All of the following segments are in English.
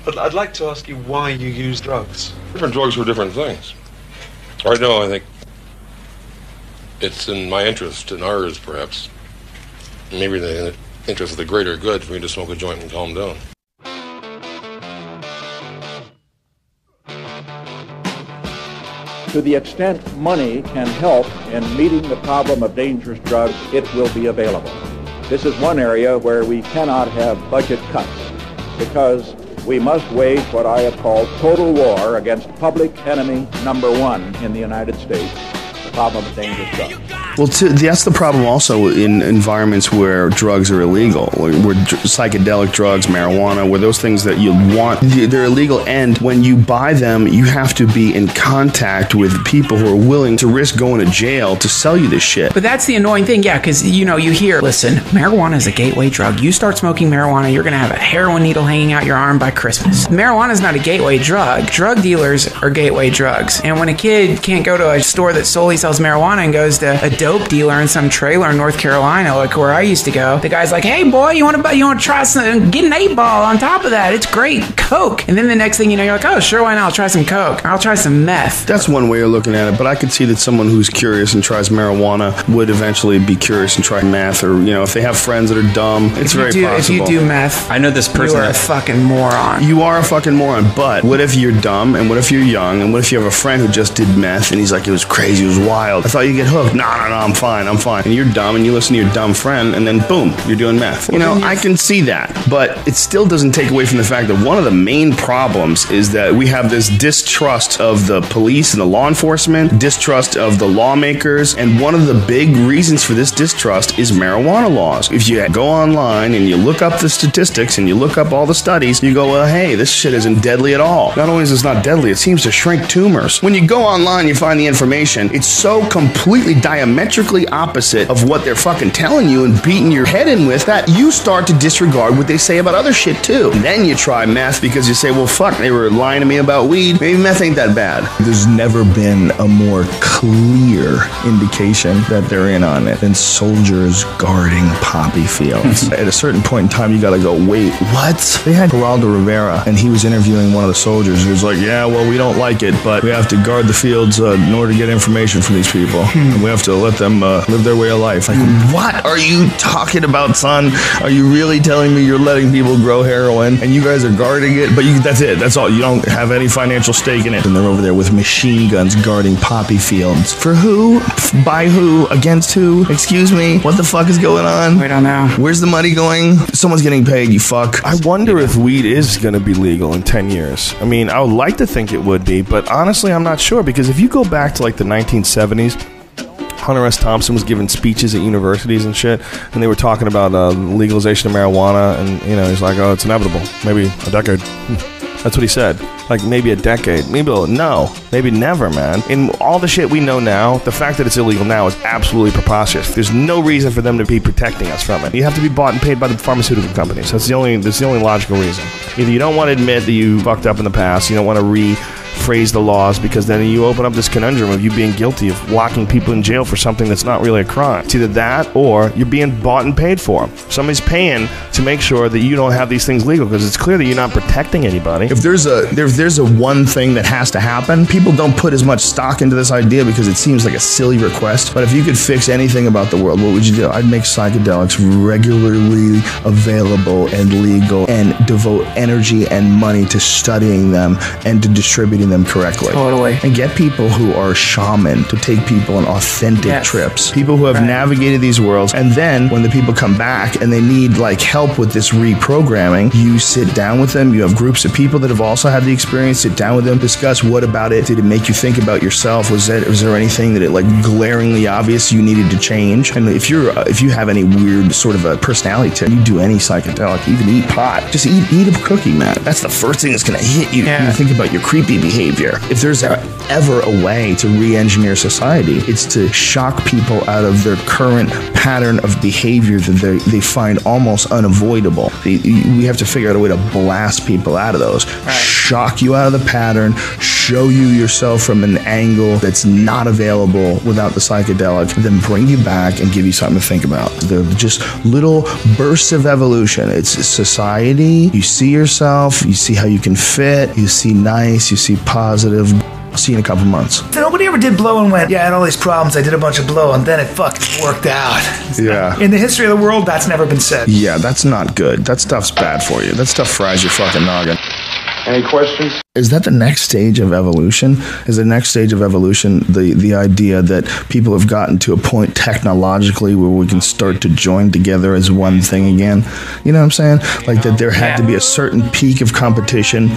But I'd like to ask you why you use drugs. Different drugs for different things. Right now, I think it's in my interest, in ours perhaps, maybe the interest of the greater good for me to smoke a joint and calm down. To the extent money can help in meeting the problem of dangerous drugs, it will be available. This is one area where we cannot have budget cuts because we must wage what I have called total war against public enemy number one in the United States, the problem of dangerous drugs. Well, that's the problem also in environments where drugs are illegal, where psychedelic drugs, marijuana, where those things that you want, they're illegal. And when you buy them, you have to be in contact with people who are willing to risk going to jail to sell you this shit. But that's the annoying thing, yeah, because, you know, you hear, listen, marijuana is a gateway drug. You start smoking marijuana, you're going to have a heroin needle hanging out your arm by Christmas. Marijuana is not a gateway drug. Drug dealers are gateway drugs. And when a kid can't go to a store that solely sells marijuana and goes to a dope dealer in some trailer in North Carolina, like where I used to go, the guy's like, hey boy, you want to try some, get an 8-ball on top of that, it's great, Coke. And then the next thing you know, you're like, oh sure, why not, I'll try some Coke, I'll try some meth. That's one way of looking at it, but I could see that someone who's curious and tries marijuana would eventually be curious and try meth, or, you know, if they have friends that are dumb, it's very possible. If you do meth, I know this person, you are a fucking moron. You are a fucking moron, but what if you're dumb, and what if you're young, and what if you have a friend who just did meth, and he's like, it was crazy, it was wild, I thought you'd get hooked. No, I'm fine. And you're dumb, and you listen to your dumb friend, and then boom, you're doing meth. You know, I can see that, but it still doesn't take away from the fact that one of the main problems is that we have this distrust of the police and the law enforcement, distrust of the lawmakers, and one of the big reasons for this distrust is marijuana laws. If you go online and you look up the statistics and you look up all the studies, you go, well, hey, this shit isn't deadly at all. Not only is it not deadly, it seems to shrink tumors. When you go online, you find the information, it's so completely diametrically opposite of what they're fucking telling you and beating your head in with that you start to disregard what they say about other shit too. And then you try meth because you say, well, fuck, they were lying to me about weed. Maybe meth ain't that bad. There's never been a more clear indication that they're in on it than soldiers guarding poppy fields. At a certain point in time, you gotta go, wait, what? They had Geraldo Rivera, and he was interviewing one of the soldiers who was like, yeah, well, we don't like it, but we have to guard the fields in order to get information from these people. And we have to let them live their way of life. Like, what are you talking about, son? Are you really telling me you're letting people grow heroin and you guys are guarding it? But that's it. That's all. You don't have any financial stake in it. And they're over there with machine guns guarding poppy fields. For who? By who? Against who? Excuse me? What the fuck is going on? We don't know. Where's the money going? Someone's getting paid, you fuck. I wonder if weed is going to be legal in 10 years. I mean, I would like to think it would be, but honestly, I'm not sure, because if you go back to like the 1970s, Hunter S. Thompson was giving speeches at universities and shit, and they were talking about legalization of marijuana, and, you know, he's like, oh, it's inevitable. Maybe a decade. That's what he said. Like, maybe a decade. Maybe no. Maybe never, man. In all the shit we know now, the fact that it's illegal now is absolutely preposterous. There's no reason for them to be protecting us from it. You have to be bought and paid by the pharmaceutical companies. That's the only logical reason. Either you don't want to admit that you fucked up in the past, you don't want to rephrase the laws, because then you open up this conundrum of you being guilty of locking people in jail for something that's not really a crime. It's either that or you're being bought and paid for. Somebody's paying to make sure that you don't have these things legal, because it's clear that you're not protecting anybody. If there's a one thing that has to happen, people don't put as much stock into this idea because it seems like a silly request. But if you could fix anything about the world, what would you do? I'd make psychedelics regularly available and legal, and devote energy and money to studying them and to distributing them correctly. Totally. And get people who are shaman to take people on authentic trips. People who have navigated these worlds, and then when the people come back and they need like help with this reprogramming, you sit down with them, you have groups of people that have also had the experience, sit down with them, discuss what about it did it make you think about yourself, was there anything that it like glaringly obvious you needed to change. And if you have any weird sort of a personality tip, you do any psychedelic, even eat pot, just eat a cookie, man. That's the first thing that's gonna hit you when you think about your creepy behavior. If there's ever a way to re-engineer society, it's to shock people out of their current pattern of behavior that they find almost unavoidable. We have to figure out a way to blast people out of those. Shock you out of the pattern, show you yourself from an angle that's not available without the psychedelic, then bring you back and give you something to think about. They're just little bursts of evolution. It's society. You see yourself, you see how you can fit, you see nice, you see positive. See you in a couple months. Nobody ever did blow and went, yeah, I had all these problems, I did a bunch of blow, and then it fucking worked out. Yeah. In the history of the world, that's never been said. Yeah, that's not good. That stuff's bad for you. That stuff fries your fucking noggin. Any questions? Is that the next stage of evolution? Is the next stage of evolution the idea that people have gotten to a point technologically where we can start to join together as one thing again? You know what I'm saying? Like that there had to be a certain peak of competition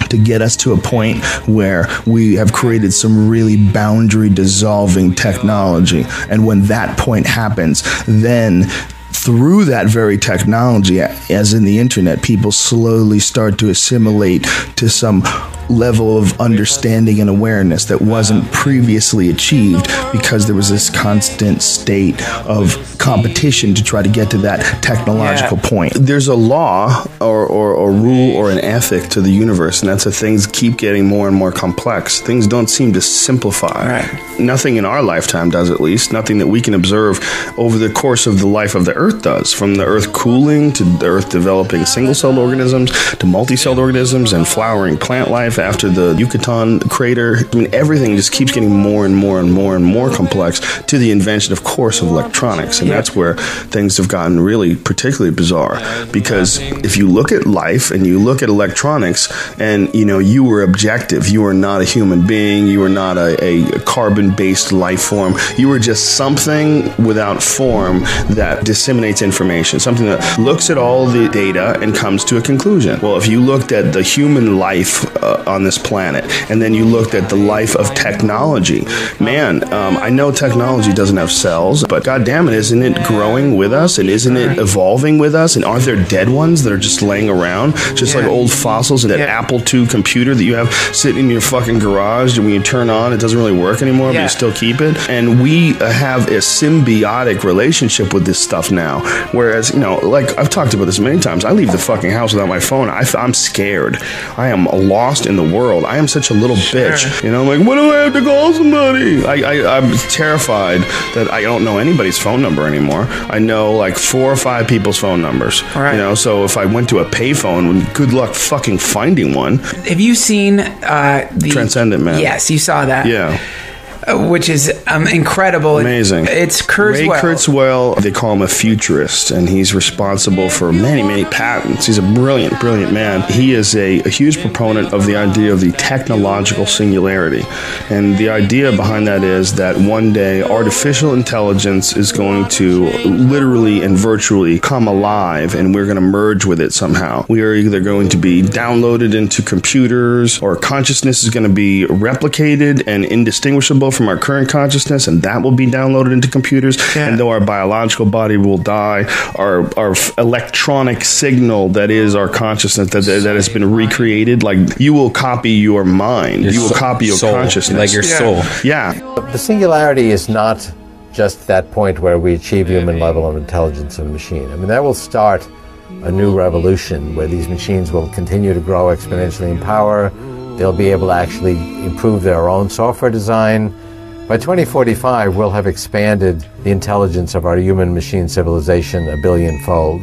to get us to a point where we have created some really boundary dissolving technology. And when that point happens, then through that very technology, as in the internet, people slowly start to assimilate to some level of understanding and awareness that wasn't previously achieved because there was this constant state of competition to try to get to that technological point. There's a law or rule or an ethic to the universe, and that's that things keep getting more and more complex. Things don't seem to simplify. Right. Nothing in our lifetime does, at least. Nothing that we can observe over the course of the life of the Earth does. From the Earth cooling to the Earth developing single-celled organisms to multi-celled organisms and flowering plant life after the Yucatan crater. I mean, everything just keeps getting more and more and more and more complex to the invention, of course, of electronics. And that's where things have gotten really particularly bizarre. Because if you look at life and you look at electronics and, you know, you were objective, you were not a human being, you were not a carbon-based life form, you were just something without form that disseminates information, something that looks at all the data and comes to a conclusion. Well, if you looked at the human life on this planet, and then you looked at the life of technology, man, I know technology doesn't have cells, but goddamn it, isn't it growing with us, and isn't it evolving with us, and aren't there dead ones that are just laying around, just like old fossils, and that Apple II computer that you have sitting in your fucking garage, and when you turn on, it doesn't really work anymore, but you still keep it, and we have a symbiotic relationship with this stuff now, whereas, you know, like, I've talked about this many times, I leave the fucking house without my phone, I'm scared, I am lost in the world. I am such a little bitch. You know, I'm like, what do I have to call somebody? I'm terrified that I don't know anybody's phone number anymore. I know like 4 or 5 people's phone numbers. Right. You know, so if I went to a payphone, good luck fucking finding one. Have you seen the Transcendent Man? Yes, you saw that. Yeah. Which is incredible. Amazing. It's Kurzweil. Ray Kurzweil, they call him a futurist, and he's responsible for many, many patents. He's a brilliant, brilliant man. He is a huge proponent of the idea of the technological singularity. And the idea behind that is that one day artificial intelligence is going to literally and virtually come alive, and we're going to merge with it somehow. We are either going to be downloaded into computers, or consciousness is going to be replicated and indistinguishable from our current consciousness, and that will be downloaded into computers. And though our biological body will die, our electronic signal that is our consciousness that has been recreated, like, you will copy your mind, you will copy your soul, consciousness, like your soul. Yeah. The singularity is not just that point where we achieve human level of intelligence in a machine. I mean, that will start a new revolution where these machines will continue to grow exponentially in power. They'll be able to actually improve their own software design. By 2045, we'll have expanded the intelligence of our human-machine civilization 1 billion-fold.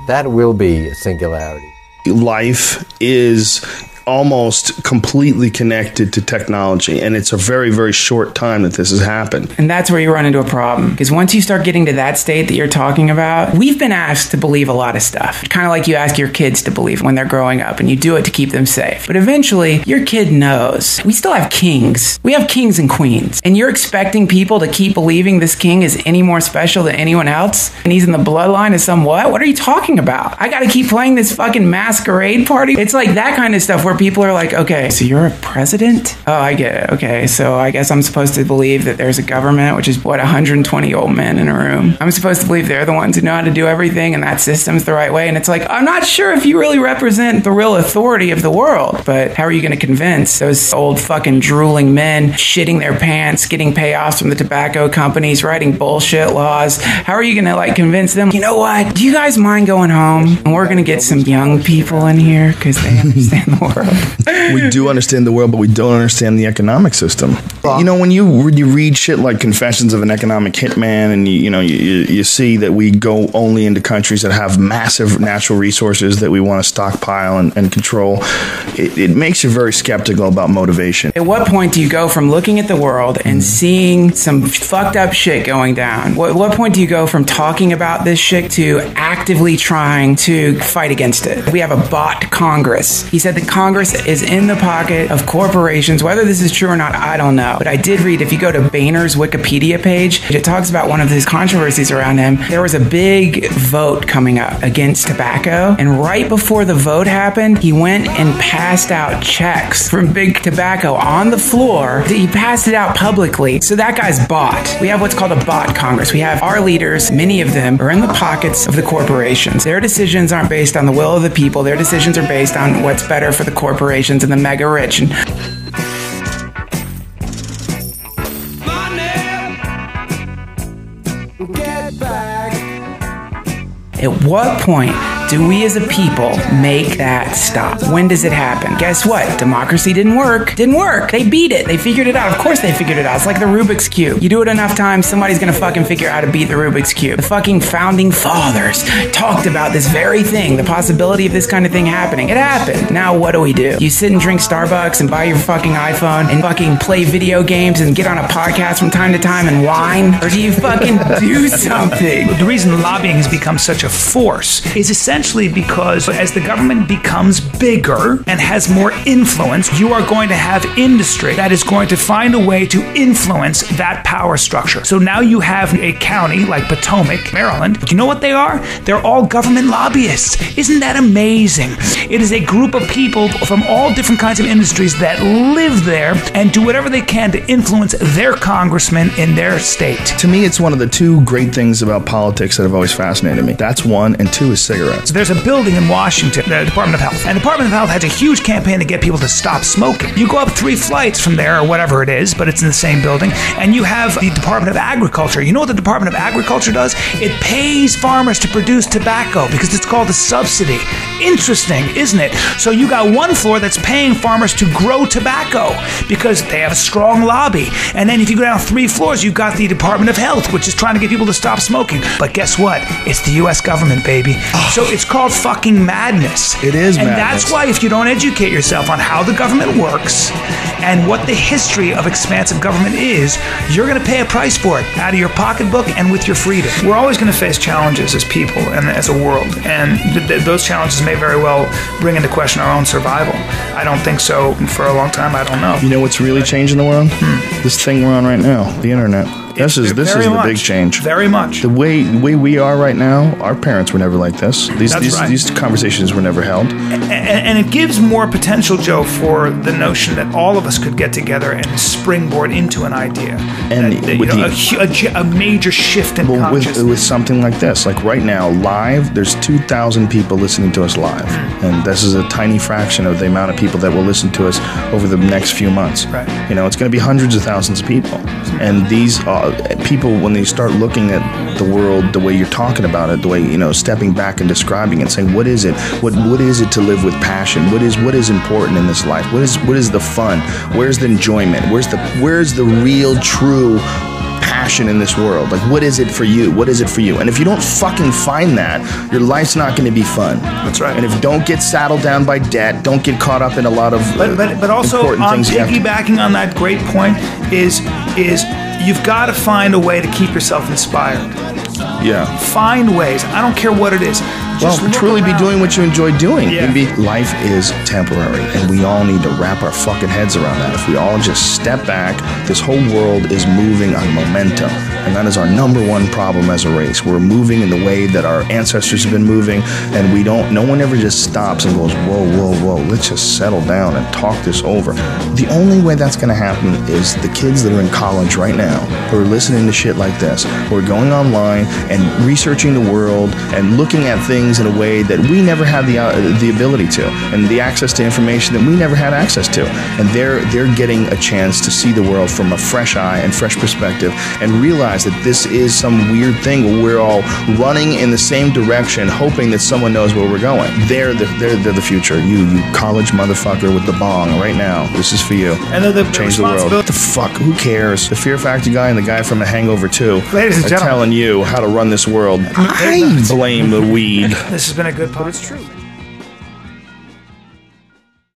That will be a singularity. Life is almost completely connected to technology, and it's a very, very short time that this has happened. And that's where you run into a problem, because once you start getting to that state that you're talking about, we've been asked to believe a lot of stuff, kind of like you ask your kids to believe when they're growing up, and you do it to keep them safe. But eventually, your kid knows. We still have kings. We have kings and queens, and you're expecting people to keep believing this king is any more special than anyone else, and he's in the bloodline of some what? What are you talking about? I gotta keep playing this fucking masquerade party? It's like that kind of stuff where people are like, okay, so you're a president? Oh, I get it. Okay, so I guess I'm supposed to believe that there's a government, which is, 120 old men in a room. I'm supposed to believe they're the ones who know how to do everything, and that system's the right way. And it's like, I'm not sure if you really represent the real authority of the world, but how are you going to convince those old fucking drooling men shitting their pants, getting payoffs from the tobacco companies, writing bullshit laws? How are you going to, like, convince them, you know what? Do you guys mind going home? And we're going to get some young people in here because they understand the world. world. We do understand the world, but we don't understand the economic system. You know, when you read shit like Confessions of an Economic Hitman, and you see that we go only into countries that have massive natural resources that we want to stockpile and control, it makes you very skeptical about motivation. At what point do you go from looking at the world and seeing some fucked up shit going down? What point do you go from talking about this shit to actively trying to fight against it? We have a bot Congress. He said that Congress is in the pocket of corporations. Whether this is true or not, I don't know. But I did read, if you go to Boehner's Wikipedia page, it talks about one of his controversies around him. There was a big vote coming up against tobacco, and right before the vote happened, he went and passed out checks from Big Tobacco on the floor. He passed it out publicly. So that guy's bought. We have what's called a bot Congress. We have our leaders, many of them are in the pockets of the corporations. Their decisions aren't based on the will of the people. Their decisions are based on what's better for the corporations and the mega rich. And at what point do we as a people make that stop? When does it happen? Guess what? Democracy didn't work. Didn't work. They beat it. They figured it out. Of course they figured it out. It's like the Rubik's Cube. You do it enough times, somebody's gonna fucking figure out how to beat the Rubik's Cube. The fucking founding fathers talked about this very thing, the possibility of this kind of thing happening. It happened. Now what do? You sit and drink Starbucks and buy your fucking iPhone and fucking play video games and get on a podcast from time to time and whine? Or do you fucking do something? The reason lobbying has become such a force is essentially because as the government becomes bigger and has more influence, you are going to have industry that is going to find a way to influence that power structure. So now you have a county like Potomac, Maryland. You know what they are? They're all government lobbyists. Isn't that amazing? It is a group of people from all different kinds of industries that live there and do whatever they can to influence their congressmen in their state. To me, it's one of the two great things about politics that have always fascinated me. That's one, and two is cigarettes. So there's a building in Washington, the Department of Health, and the Department of Health has a huge campaign to get people to stop smoking. You go up 3 flights from there, or whatever it is, but it's in the same building, and you have the Department of Agriculture. You know what the Department of Agriculture does? It pays farmers to produce tobacco because it's called a subsidy. Interesting, isn't it? So you got one floor that's paying farmers to grow tobacco because they have a strong lobby. And then if you go down 3 floors, you've got the Department of Health, which is trying to get people to stop smoking. But guess what? It's the U.S. government, baby. So it's called fucking madness. It is and madness. That's why if you don't educate yourself on how the government works and what the history of expansive government is, you're going to pay a price for it out of your pocketbook and with your freedom. We're always going to face challenges as people and as a world. And those challenges may very well bring into question our own survival. I don't think so for a long time. I don't know. You know what's really changing the world? This thing we're on right now, the internet. This is the big change. Very much. The way we are right now, our parents were never like this. These conversations were never held. And it gives more potential, Joe, for the notion that all of us could get together and springboard into an idea. And a major shift in consciousness. With something like this. Like right now, live, there's 2,000 people listening to us live. And this is a tiny fraction of the amount of people that will listen to us over the next few months. Right. You know, it's going to be hundreds of thousands of people. And these people, when they start looking at the world the way you're talking about it, the way, you know, stepping back and describing it, saying, what is it? What is it to live with passion? What is important in this life? What is the fun? Where's the enjoyment? Where's the real, true passion in this world? Like, what is it for you? What is it for you? And if you don't fucking find that, your life's not going to be fun. That's right. And if don't get saddled down by debt, don't get caught up in a lot of but also important on things. Piggybacking on that great point is you've got to find a way to keep yourself inspired. Yeah. Find ways. I don't care what it is. Just truly be doing what you enjoy doing. Yeah. Life is temporary, and we all need to wrap our fucking heads around that. If we all just step back, this whole world is moving on momentum, and that is our number one problem as a race. We're moving in the way that our ancestors have been moving, and no one ever just stops and goes, whoa, whoa, whoa, let's just settle down and talk this over. The only way that's going to happen is the kids that are in college right now, who are listening to shit like this, who are going online and researching the world and looking at things in a way that we never had the ability to, and the access to information that we never had access to. And they're getting a chance to see the world from a fresh eye and fresh perspective, and realize recognize that this is some weird thing where we're all running in the same direction, hoping that someone knows where we're going. They're the future. You college motherfucker with the bong right now. This is for you. And the change the world. The fuck? Who cares? The Fear Factor guy and the guy from A Hangover 2 Ladies and are gentlemen, telling you how to run this world. I blame the weed. this has been a good podcast. But it's true.